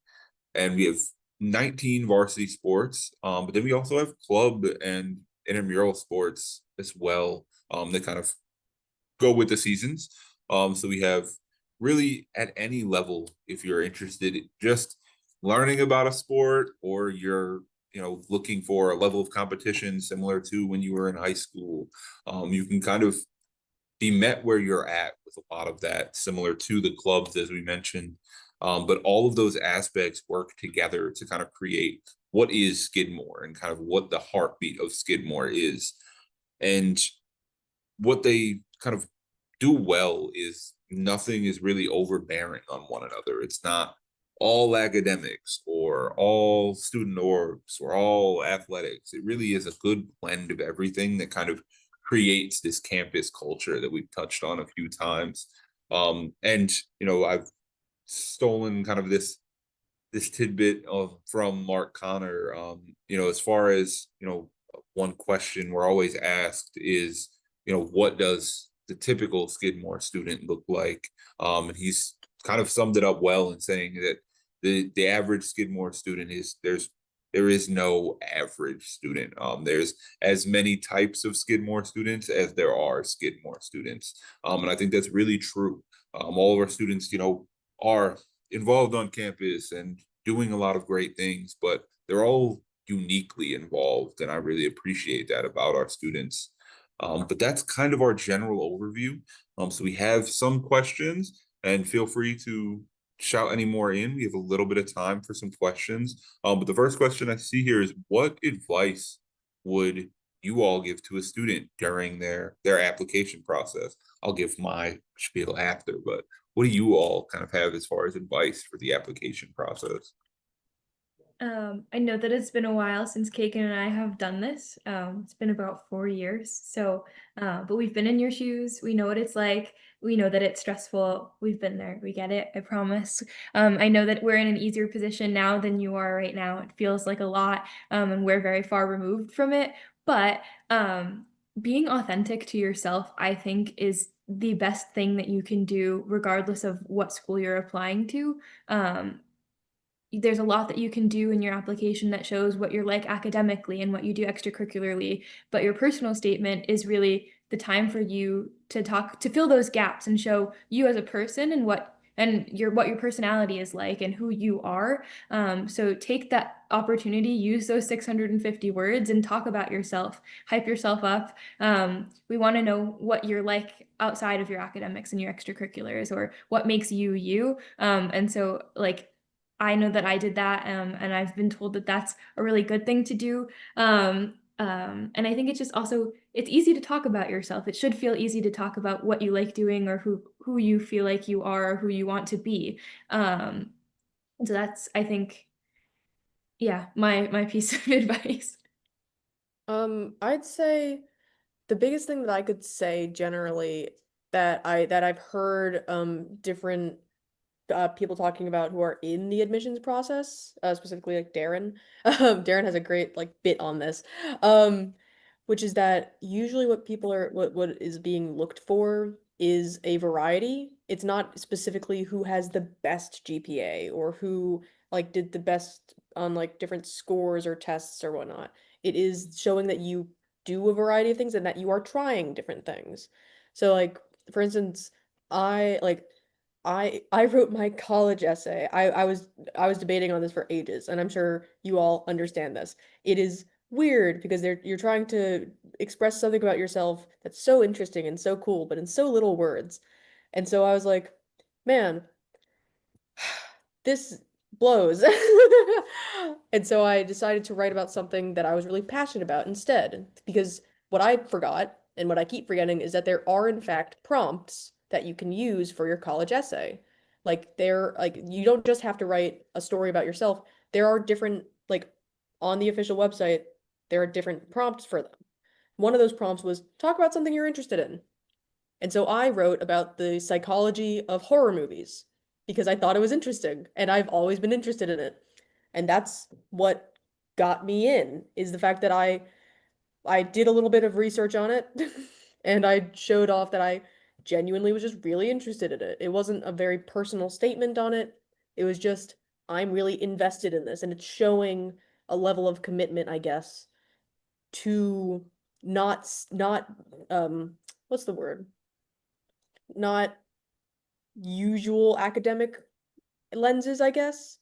and we have 19 varsity sports. But then we also have club and intramural sports as well. That kind of go with the seasons. So we have really at any level, if you're interested in just learning about a sport, or you're looking for a level of competition similar to when you were in high school, you can kind of be met where you're at with a lot of that, similar to the clubs as we mentioned. But all of those aspects work together to kind of create what is Skidmore and kind of what the heartbeat of Skidmore is. And what they kind of do well is nothing is really overbearing on one another. It's not all academics or all student orgs or all athletics. It really is a good blend of everything that kind of creates this campus culture that we've touched on a few times. And I've stolen kind of this tidbit from Mark Connor. As far as one question we're always asked is, what does the typical Skidmore student look like? And he's kind of summed it up well in saying that the average Skidmore student there is no average student. There's as many types of Skidmore students as there are Skidmore students. And I think that's really true. All of our students, are involved on campus and doing a lot of great things, but they're all uniquely involved. And I really appreciate that about our students. But that's kind of our general overview. So we have some questions, and feel free to shout any more in. We have a little bit of time for some questions. But the first question I see here is, what advice would you all give to a student during their application process? I'll give my spiel after, but what do you all kind of have as far as advice for the application process? I know that it's been a while since Kagan and I have done this. It's been about 4 years. So, but we've been in your shoes. We know what it's like. We know that it's stressful. We've been there. We get it. I promise. I know that we're in an easier position now than you are right now. It feels like a lot, and we're very far removed from it. But being authentic to yourself, I think, is the best thing that you can do, regardless of what school you're applying to. There's a lot that you can do in your application that shows what you're like academically and what you do extracurricularly, but your personal statement is really the time for you to talk, to fill those gaps and show you as a person and what your personality is like and who you are. So take that opportunity, use those 650 words and talk about yourself, hype yourself up. We want to know what you're like outside of your academics and your extracurriculars, or what makes you you. And so, like, I know that I did that, and I've been told that that's a really good thing to do. And I think it's just also, it's easy to talk about yourself. It should feel easy to talk about what you like doing, or who you feel like you are, or who you want to be. So that's, I think, yeah, my piece of advice. I'd say the biggest thing that I could say generally that I've heard different people talking about who are in the admissions process, specifically like Darren. Darren has a great like bit on this, um, which is that usually what is being looked for is a variety. It's not specifically who has the best GPA or who like did the best on like different scores or tests or whatnot. It is showing that you do a variety of things and that you are trying different things. So like for instance, I like I wrote my college essay. I was debating on this for ages, and I'm sure you all understand this. It is weird because you're trying to express something about yourself that's so interesting and so cool, but in so little words. And so I was like, man, this blows. And so I decided to write about something that I was really passionate about instead, because what I forgot and what I keep forgetting is that there are in fact prompts that you can use for your college essay. Like you don't just have to write a story about yourself. There are different like on the official website, there are different prompts for them. One of those prompts was talk about something you're interested in. And so I wrote about the psychology of horror movies because I thought it was interesting and I've always been interested in it. And that's what got me in is the fact that I did a little bit of research on it and I showed off that I genuinely was just really interested in it. It wasn't a very personal statement on it. It was just I'm really invested in this and it's showing a level of commitment, I guess, to not what's the word? Not usual academic lenses, I guess.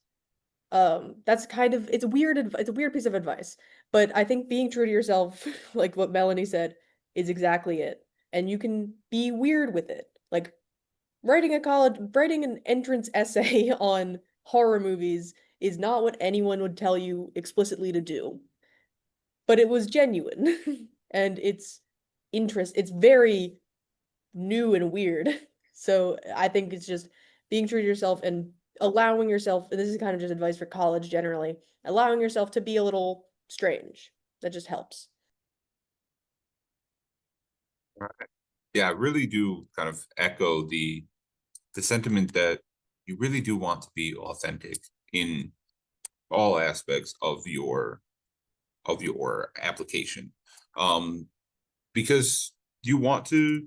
That's kind of it's a weird piece of advice, but I think being true to yourself, like what Melanie said, is exactly it. And you can be weird with it. Like writing an entrance essay on horror movies is not what anyone would tell you explicitly to do. But it was genuine. And it's very new and weird. So I think it's just being true to yourself and allowing yourself, and this is kind of just advice for college generally, allowing yourself to be a little strange. That just helps. Yeah, I really do kind of echo the sentiment that you really do want to be authentic in all aspects of your application. Um, because you want to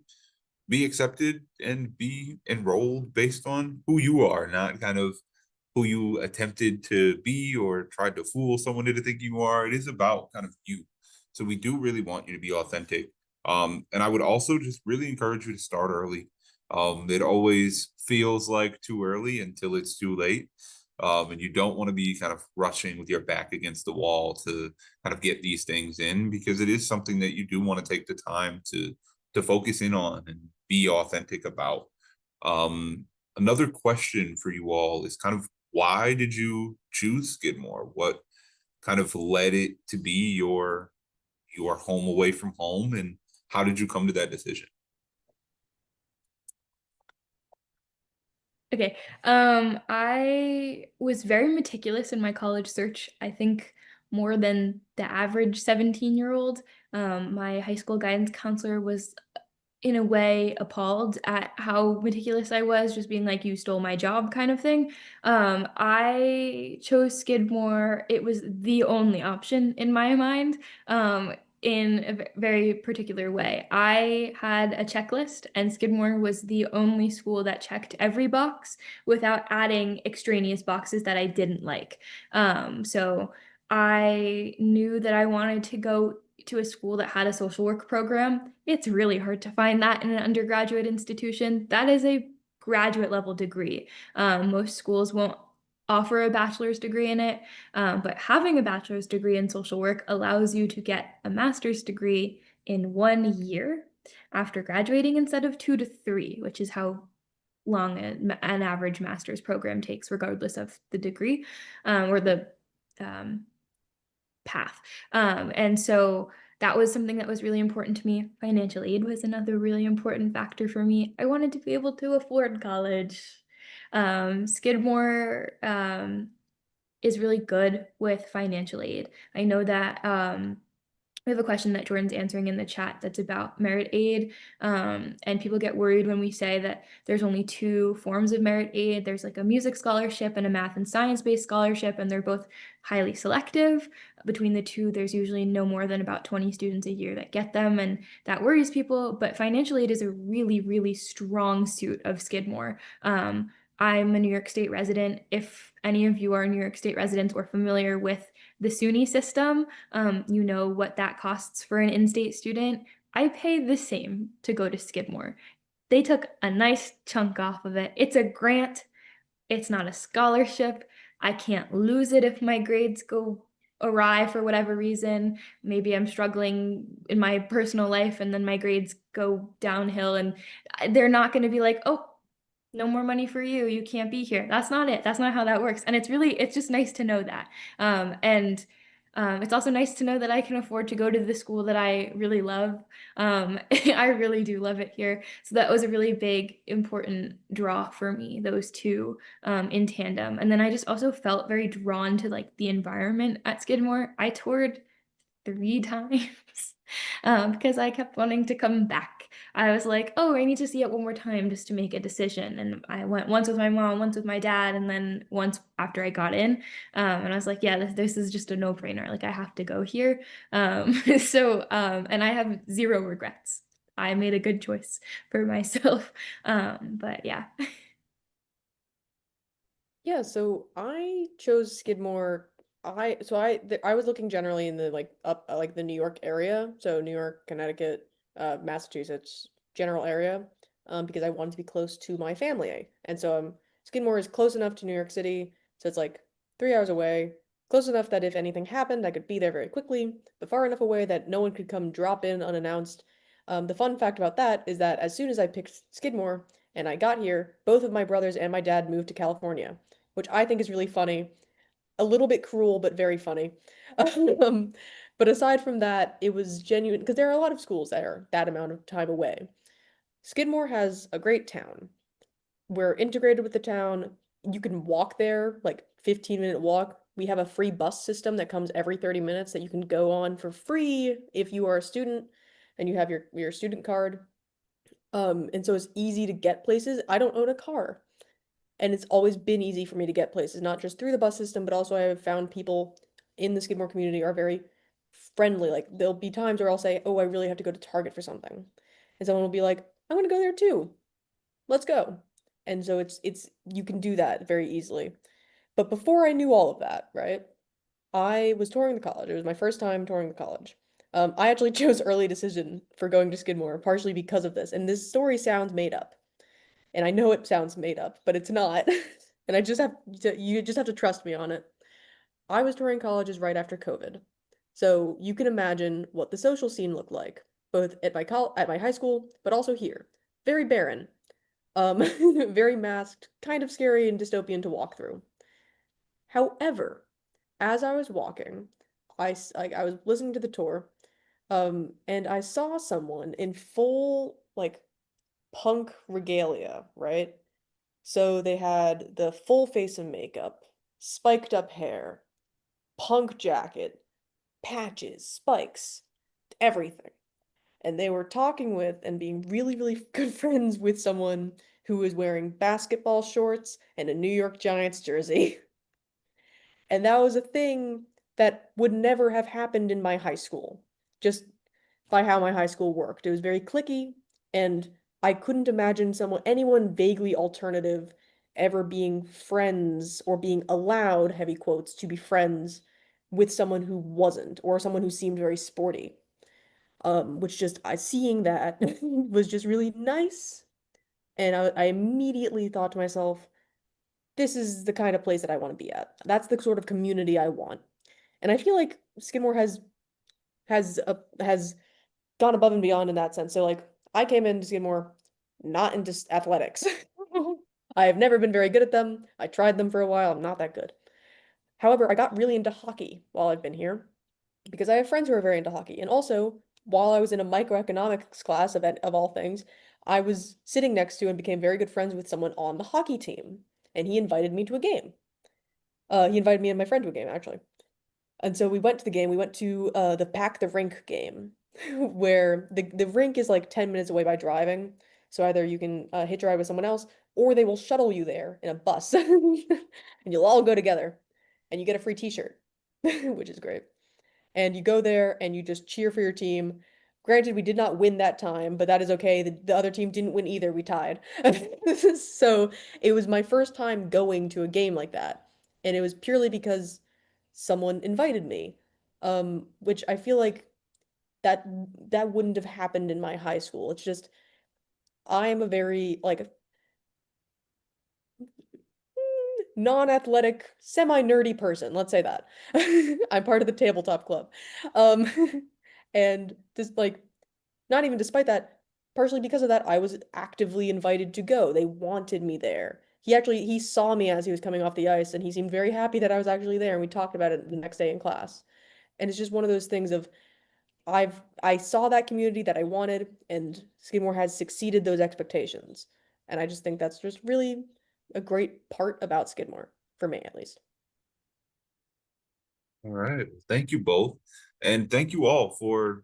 be accepted and be enrolled based on who you are, not kind of who you attempted to be or tried to fool someone into thinking you are. It is about kind of you. So we do really want you to be authentic. And I would also just really encourage you to start early. It always feels like too early until it's too late. And you don't want to be kind of rushing with your back against the wall to kind of get these things in because it is something that you do want to take the time to focus in on and be authentic about. Another question for you all is kind of why did you choose Skidmore? What kind of led it to be your home away from home, and how did you come to that decision? Okay. I was very meticulous in my college search. I think more than the average 17-year-old. My high school guidance counselor was in a way appalled at how meticulous I was, just being like, you stole my job kind of thing. I chose Skidmore. It was the only option in my mind. In a very particular way. I had a checklist, and Skidmore was the only school that checked every box without adding extraneous boxes that I didn't like. So I knew that I wanted to go to a school that had a social work program. It's really hard to find that in an undergraduate institution. That is a graduate level degree. Most schools won't offer a bachelor's degree in it, but having a bachelor's degree in social work allows you to get a master's degree in 1 year after graduating instead of 2 to 3, which is how long an average master's program takes, regardless of the degree or the um, path. And so that was something that was really important to me. Financial aid was another really important factor for me. I wanted to be able to afford college. Skidmore is really good with financial aid. I know that we have a question that Jordan's answering in the chat that's about merit aid. And people get worried when we say that there's only two forms of merit aid. There's like a music scholarship and a math and science-based scholarship, and they're both highly selective. Between the two, there's usually no more than about 20 students a year that get them, and that worries people. But financial aid is a really, really strong suit of Skidmore. I'm a New York State resident. If any of you are New York State residents or familiar with the SUNY system, you know what that costs for an in-state student. I pay the same to go to Skidmore. They took a nice chunk off of it. It's a grant. It's not a scholarship. I can't lose it if my grades go awry for whatever reason. Maybe I'm struggling in my personal life and then my grades go downhill, and they're not going to be like, oh, no more money for you. You can't be here. That's not it. That's not how that works. And it's just nice to know that. And it's also nice to know that I can afford to go to the school that I really love. I really do love it here. So that was a really big, important draw for me, those two in tandem. And then I just also felt very drawn to like the environment at Skidmore. I toured 3 times because I kept wanting to come back. I was like, oh, I need to see it one more time just to make a decision. And I went once with my mom, once with my dad, and then once after I got in. And I was like, yeah, this is just a no-brainer. Like, I have to go here. And I have zero regrets. I made a good choice for myself. But yeah. Yeah, so I chose Skidmore. I was looking generally in the like up like the New York area, so New York, Connecticut, Massachusetts general area, because I wanted to be close to my family. And so Skidmore is close enough to New York City, so it's like 3 hours away, close enough that if anything happened, I could be there very quickly, but far enough away that no one could come drop in unannounced. The fun fact about that is that as soon as I picked Skidmore and I got here, both of my brothers and my dad moved to California, which I think is really funny. A little bit cruel, but very funny. Um, but aside from that, it was genuine because there are a lot of schools that are that amount of time away. Skidmore has a great town. We're integrated with the town. You can walk there, like 15-minute walk. We have a free bus system that comes every 30 minutes that you can go on for free if you are a student and you have your student card. And so it's easy to get places. I don't own a car. And it's always been easy for me to get places, not just through the bus system, but also I have found people in the Skidmore community are very friendly. Like there'll be times where I'll say, "Oh, I really have to go to Target for something." And someone will be like, "I'm gonna go there too. Let's go." And so it's you can do that very easily. But before I knew all of that, right? I was touring the college. It was my first time touring the college. I actually chose early decision for going to Skidmore, partially because of this. And this story sounds made up. And I know it sounds made up, but it's not. And you just have to trust me on it. I was touring colleges right after COVID. So you can imagine what the social scene looked like, both at at my high school, but also here. Very barren. Um, very masked, kind of scary and dystopian to walk through. However, as I was walking, I was listening to the tour, and I saw someone in full like punk regalia, right? So they had the full face of makeup, spiked up hair, punk jacket, patches, spikes, everything. And they were talking with and being really, really good friends with someone who was wearing basketball shorts and a New York Giants jersey. And that was a thing that would never have happened in my high school, just by how my high school worked. It was very cliquey, and I couldn't imagine anyone vaguely alternative ever being friends or being allowed, heavy quotes, to be friends with someone who wasn't, or someone who seemed very sporty. Which just seeing that was just really nice. And I immediately thought to myself, this is the kind of place that I want to be at. That's the sort of community I want. And I feel like Skidmore has gone above and beyond in that sense. So like I came into Skidmore not into athletics. I have never been very good at them. I tried them for a while. I'm not that good. However, I got really into hockey while I've been here because I have friends who are very into hockey. And also, while I was in a microeconomics class of all things, I was sitting next to and became very good friends with someone on the hockey team. And he invited me to a game. He invited me and my friend to a game, actually. And so we went to the game. We went to the Pack the Rink game, where the rink is like 10 minutes away by driving. So either you can hitch a ride with someone else, or they will shuttle you there in a bus, and you'll all go together, and you get a free t-shirt, which is great. And you go there and you just cheer for your team. Granted, we did not win that time, but that is okay. The other team didn't win either. We tied. So it was my first time going to a game like that. And it was purely because someone invited me. Which I feel like that that wouldn't have happened in my high school. It's just I am a very like non-athletic, semi-nerdy person, let's say that. I'm part of the tabletop club. Um, and just like not even despite that, partially because of that, I was actively invited to go. They wanted me there. He saw me as he was coming off the ice, and he seemed very happy that I was actually there, and we talked about it the next day in class. And it's just one of those things of I saw that community that I wanted, and Skidmore has succeeded those expectations. And I just think that's just really a great part about Skidmore, for me at least. All right. Thank you both. And thank you all for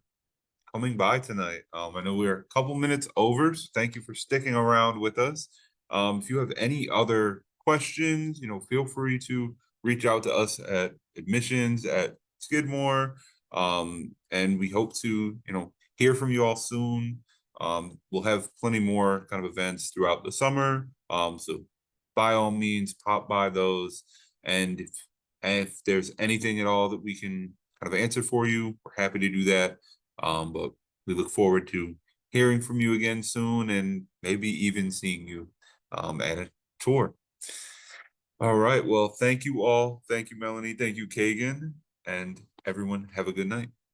coming by tonight. I know we're a couple minutes over, so thank you for sticking around with us. If you have any other questions, feel free to reach out to us at admissions at Skidmore. And we hope to, hear from you all soon. We'll have plenty more kind of events throughout the summer. So by all means, pop by those. And if there's anything at all that we can kind of answer for you, we're happy to do that. But we look forward to hearing from you again soon and maybe even seeing you at a tour. All right. Well, thank you all. Thank you, Melanie. Thank you, Kagan. And everyone, have a good night.